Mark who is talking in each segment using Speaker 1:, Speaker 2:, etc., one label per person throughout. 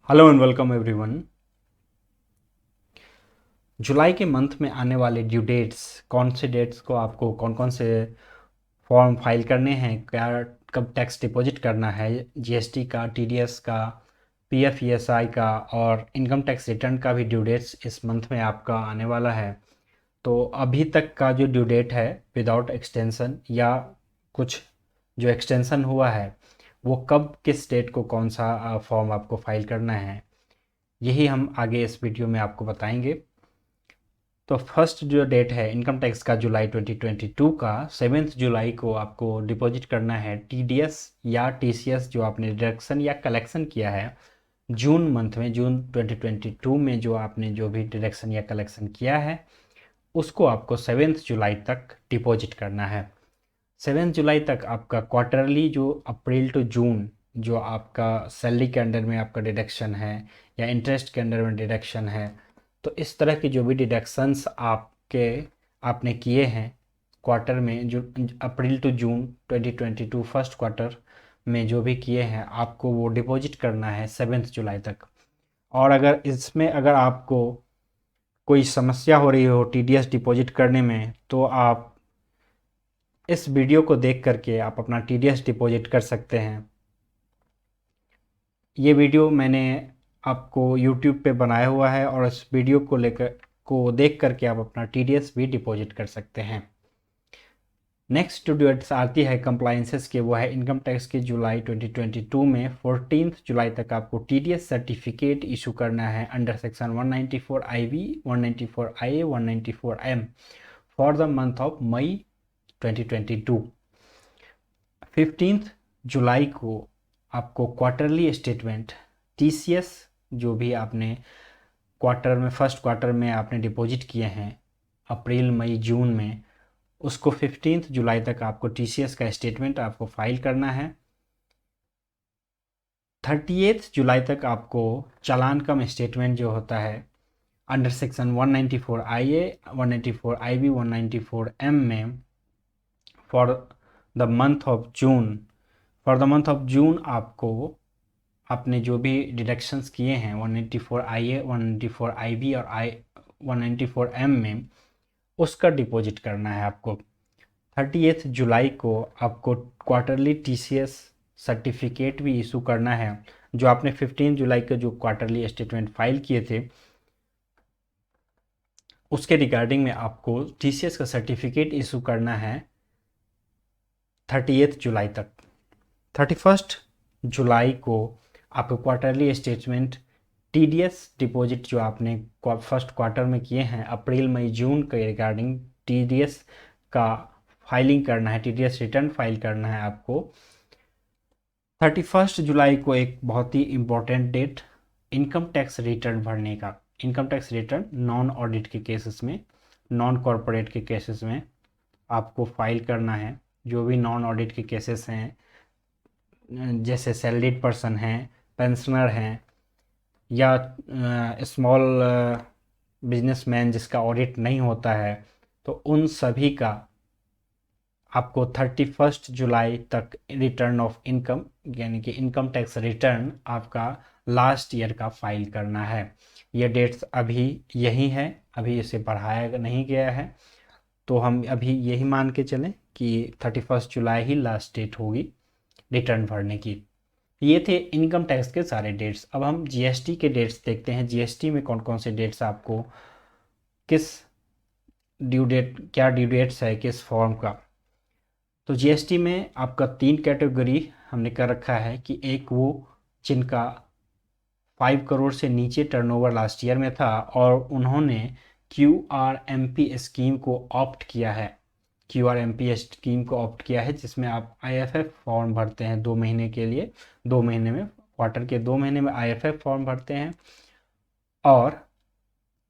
Speaker 1: Hello and welcome everyone. जुलाई के month में आने वाले ड्यू डेट्स, कौन से डेट्स को आपको कौन कौन से फॉर्म फाइल करने हैं, क्या कब टैक्स डिपॉजिट करना है, जीएसटी का, टीडीएस का, पीएफ ईएसआई का और इनकम टैक्स रिटर्न का भी ड्यू डेट्स इस मंथ में आपका आने वाला है। तो अभी तक का जो ड्यू डेट है विदाउट एक्सटेंशन या कुछ जो एक्सटेंशन हुआ है वो कब किस डेट को कौन सा फॉर्म आपको फाइल करना है, यही हम आगे इस वीडियो में आपको बताएंगे। तो फर्स्ट जो डेट है इनकम टैक्स का जुलाई 2022 का 7 जुलाई को आपको डिपॉजिट करना है टीडीएस या टीसीएस जो आपने डिडक्शन या कलेक्शन किया है जून मंथ में, जून 2022 में जो आपने जो भी डिडक्शन या कलेक्शन किया है उसको आपको 7 जुलाई तक डिपॉजिट करना है। 7 जुलाई तक आपका क्वार्टरली जो अप्रैल टू जून जो आपका सैलरी के अंडर में आपका डिडक्शन है या इंटरेस्ट के अंडर में डिडक्शन है, तो इस तरह के जो भी डिडक्शंस आपने किए हैं क्वार्टर में, जो अप्रैल टू जून 2022 फर्स्ट क्वार्टर में जो भी किए हैं आपको वो डिपॉजिट करना है 7 जुलाई तक। और अगर आपको कोई समस्या हो रही हो टीडीएस डिपॉजिट करने में तो आप इस वीडियो को देख करके आप अपना टीडीएस डिपॉजिट कर सकते हैं। ये वीडियो मैंने आपको यूट्यूब पे बनाया हुआ है और इस वीडियो को देख करके आप अपना टीडीएस भी डिपॉजिट कर सकते हैं। नेक्स्ट जो डेट्स आती है कंप्लाइंसेस के, वो है इनकम टैक्स के जुलाई 2022 में 14 जुलाई तक आपको टीडीएस सर्टिफिकेट इशू करना है under section 194 ivy, 194 IA, 194 M for the month of May 2022। 15 जुलाई को आपको क्वार्टरली स्टेटमेंट टीसीएस जो भी आपने क्वार्टर में फर्स्ट क्वार्टर में आपने डिपॉजिट किए हैं अप्रैल मई जून में, उसको 15 जुलाई तक आपको टीसीएस का स्टेटमेंट आपको फाइल करना है। 30 जुलाई तक आपको चालान कम स्टेटमेंट जो होता है under section 194 IA, 194 IB, 194 M में for the month of June, आपको आपने जो भी डिडक्शंस किए हैं 194 आईए, 194 आईबी और 194 एम में उसका डिपॉजिट करना है आपको। 30 जुलाई को आपको क्वार्टरली टीसीएस सर्टिफिकेट भी इशू करना है। जो आपने 15 जुलाई के जो क्वार्टरली स्टेटमेंट फाइल किए थे उसके रिगार्डिंग में आपको टीसीएस का सर्टिफिकेट इशू करना है 30 जुलाई तक। 31 जुलाई को आपको क्वार्टरली स्टेटमेंट टीडीएस डिपॉजिट जो आपने फर्स्ट क्वार्टर में किए हैं अप्रैल मई जून के रिगार्डिंग टीडीएस का फाइलिंग करना है, टीडीएस रिटर्न फाइल करना है आपको। 31 जुलाई को एक बहुत ही important date income tax return भरने का। Income tax return non audit के केसेस में, नॉन कॉरपोरेट के केसेस में आपको फाइल करना है। जो भी नॉन ऑडिट के केसेस हैं जैसे सैलरीड पर्सन हैं, पेंशनर हैं या स्मॉल बिजनेसमैन जिसका ऑडिट नहीं होता है, तो उन सभी का आपको 31 जुलाई तक रिटर्न ऑफ इनकम यानी कि इनकम टैक्स रिटर्न आपका लास्ट ईयर का फाइल करना है। ये डेट्स अभी यही है, अभी इसे बढ़ाया नहीं गया है, तो हम अभी यही मान के चलें कि 31 जुलाई ही लास्ट डेट होगी रिटर्न भरने की। ये थे इनकम टैक्स के सारे डेट्स। अब हम जीएसटी के डेट्स देखते हैं। जीएसटी में कौन कौन से डेट्स आपको किस क्या ड्यू डेट्स है किस फॉर्म का। तो जीएसटी में आपका 3 कैटेगरी हमने कर रखा है कि एक वो जिनका 5 करोड़ से नीचे टर्नओवर लास्ट ईयर में था और उन्होंने क्यूआरएमपी स्कीम को ऑप्ट किया है। क्यूआरएमपी स्कीम को ऑप्ट किया है जिसमें आप आईएफएफ फॉर्म भरते हैं 2 महीने के लिए, 2 महीने में, क्वार्टर के 2 महीने में आईएफएफ फॉर्म भरते हैं और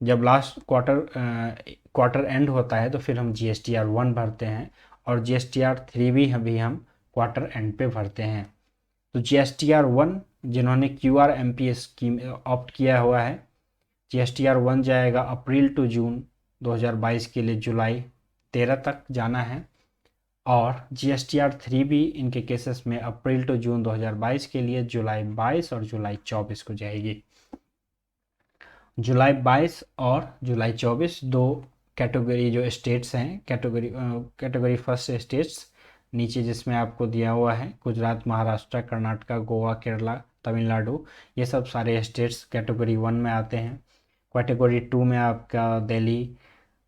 Speaker 1: जब लास्ट क्वार्टर एंड होता है तो फिर हम GSTR 1 भरते हैं और GSTR 3 भी हम क्वार्टर एंड पे भरते हैं। तो GSTR 1 जिन्होंने क्यूआरएमपी स्कीम ऑप्ट किया हुआ है, GSTR 1 जाएगा अप्रैल टू जून 2022 के लिए जुलाई 13 तक जाना है और GSTR 3 भी इनके केसेस में अप्रैल टू जून 2022 के लिए जुलाई 22 और जुलाई 24 को जाएगी। जुलाई 22 और जुलाई 24 दो कैटेगरी जो स्टेट्स हैं, कैटेगरी फर्स्ट स्टेट्स नीचे जिसमें आपको दिया हुआ है गुजरात, महाराष्ट्र, कर्नाटका, गोवा, केरला, तमिलनाडु, ये सब सारे स्टेट्स कैटेगरी 1 में आते हैं। कैटेगरी 2 में आपका दिल्ली,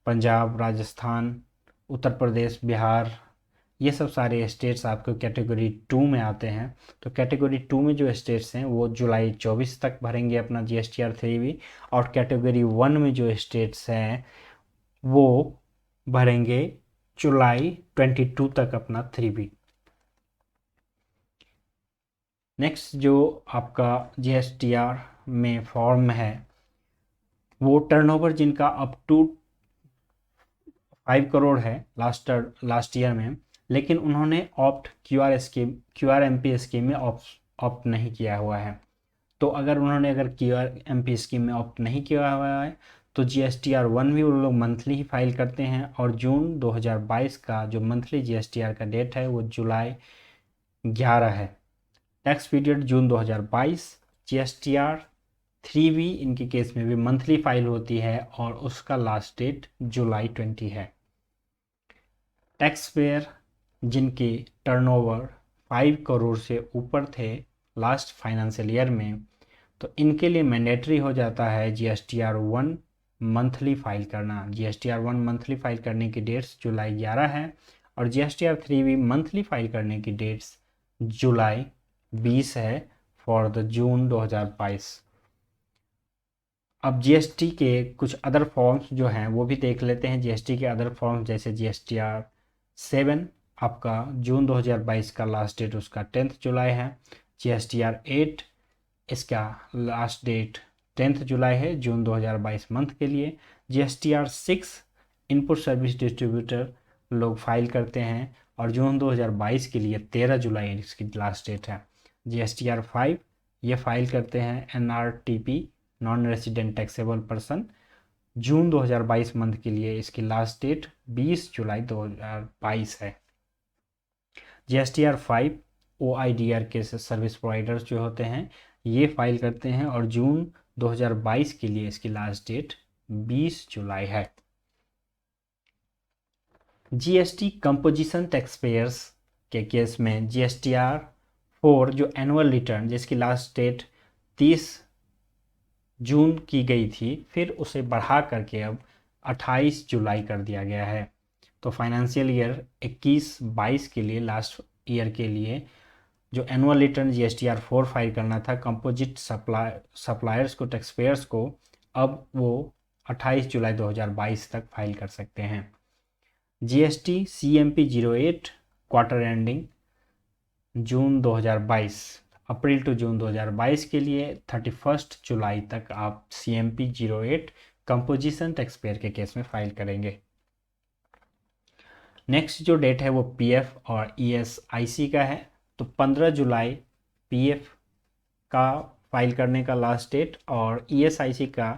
Speaker 1: पंजाब, राजस्थान, उत्तर प्रदेश, बिहार, ये सब सारे स्टेट्स आपको कैटेगरी 2 में आते हैं। तो कैटेगरी 2 में जो स्टेट्स हैं वो जुलाई 24 तक भरेंगे अपना GSTR 3B, और कैटेगरी 1 में जो स्टेट्स हैं वो भरेंगे जुलाई 22 तक अपना 3B। नेक्स्ट जो आपका GSTR में फॉर्म है वो टर्नओवर जिनका अप टू 5 करोड़ है लास्ट ईयर में, लेकिन उन्होंने QRMP स्कीम में ऑप्ट नहीं किया हुआ है। तो अगर QRMP स्कीम में ऑप्ट नहीं किया हुआ है तो GSTR 1 भी वो लोग मंथली ही फाइल करते हैं, और जून 2022 का जो मंथली GSTR का डेट है वो जुलाई 11 है। टैक्स पीरियड जून 2022। GSTR 3B इनके केस में भी मंथली फाइल होती है और उसका लास्ट डेट जुलाई 20 है। टैक्स पेयर जिनके टर्नओवर 5 करोड़ से ऊपर थे लास्ट फाइनेंशियल ईयर में, तो इनके लिए मैंडेटरी हो जाता है GSTR 1 मंथली फाइल करना। GSTR 1 मंथली फाइल करने की डेट्स जुलाई 11 है, और GSTR 3B मंथली फाइल करने की डेट्स जुलाई 20 है फॉर द जून 2022। अब GST के कुछ अदर फॉर्म्स जो हैं वो भी देख लेते हैं। GST के अदर फॉर्म्स जैसे GSTR 7 आपका जून 2022 का लास्ट डेट उसका 10 जुलाई है। GSTR 8 इसका लास्ट डेट 10 जुलाई है जून 2022 मंथ के लिए। GSTR 6 इनपुट सर्विस डिस्ट्रीब्यूटर लोग फाइल करते हैं और जून 2022 के लिए 13 जुलाई इसकी लास्ट डेट है। GSTR 5 ये फाइल करते हैं NRTP non resident taxable person, जून 2022 मंथ के लिए इसकी लास्ट डेट 20 जुलाई 2022 है। GSTR 5 OIDR के सर्विस प्रोवाइडर्स जो होते हैं ये फाइल करते हैं और जून 2022 के लिए इसकी लास्ट डेट 20 जुलाई है। GST कंपोजिशन टैक्स पेयर्स के केस में GSTR 4 जो एनुअल रिटर्न जिसकी लास्ट डेट 30 जून की गई थी, फिर उसे बढ़ा करके अब 28 जुलाई कर दिया गया है। तो फाइनेंशियल ईयर 21-22 के लिए लास्ट ईयर के लिए जो एनुअल रिटर्न GSTR 4 फाइल करना था कंपोजिट सप्लायर्स को, टैक्स पेयर्स को, अब वो 28 जुलाई 2022 तक फाइल कर सकते हैं। GST CMP 08 quarter ending June 2022, April to June 2022 के लिए 31 जुलाई तक आप CMP 08 कंपोजिशन टैक्स पेयर के केस में फाइल करेंगे। नेक्स्ट जो डेट है वो PF और ESIC का है। तो 15 जुलाई PF का फाइल करने का लास्ट डेट और ESIC का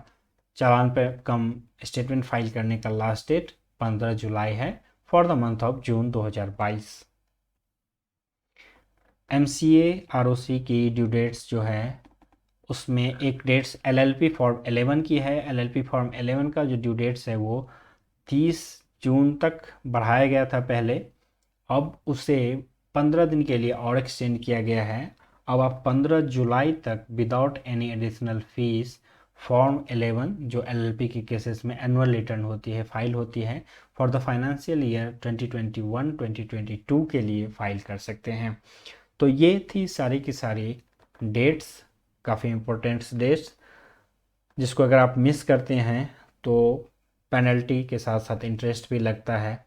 Speaker 1: चालान पर कम स्टेटमेंट फाइल करने का लास्ट डेट 15 जुलाई है for the month of June 2022। MCA ROC की ड्यू डेट्स जो है उसमें एक डेट्स LLP फॉर्म 11 की है। LLP फॉर्म 11 का जो ड्यू डेट्स है वो 30 जून तक बढ़ाया गया था पहले, अब उसे 15 दिन के लिए और एक्सटेंड किया गया है। अब आप 15 जुलाई तक without any additional fees form 11 जो LLP के केसेस में एनुअल रिटर्न होती है फाइल होती है फॉर द फाइनेंशियल ईयर 2021-2022 के लिए फाइल कर सकते हैं। तो ये थी सारी की सारी डेट्स, काफ़ी इम्पोर्टेंट डेट्स जिसको अगर आप मिस करते हैं तो पेनल्टी के साथ साथ इंटरेस्ट भी लगता है,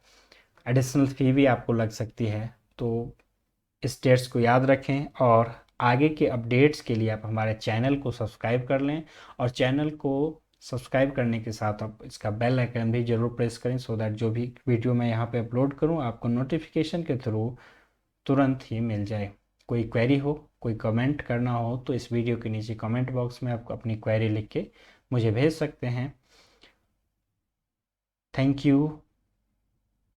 Speaker 1: एडिशनल फ़ी भी आपको लग सकती है। तो इस डेट्स को याद रखें और आगे के अपडेट्स के लिए आप हमारे चैनल को सब्सक्राइब कर लें, और चैनल को सब्सक्राइब करने के साथ आप इसका बेल आइकन भी ज़रूर प्रेस करें सो दैट जो भी वीडियो मैं यहाँ पे अपलोड करूँ आपको नोटिफिकेशन के थ्रू तुरंत ही मिल जाए। कोई क्वेरी हो, कोई कमेंट करना हो तो इस वीडियो के नीचे कमेंट बॉक्स में आपको अपनी क्वेरी लिख के मुझे भेज सकते हैं। Thank you.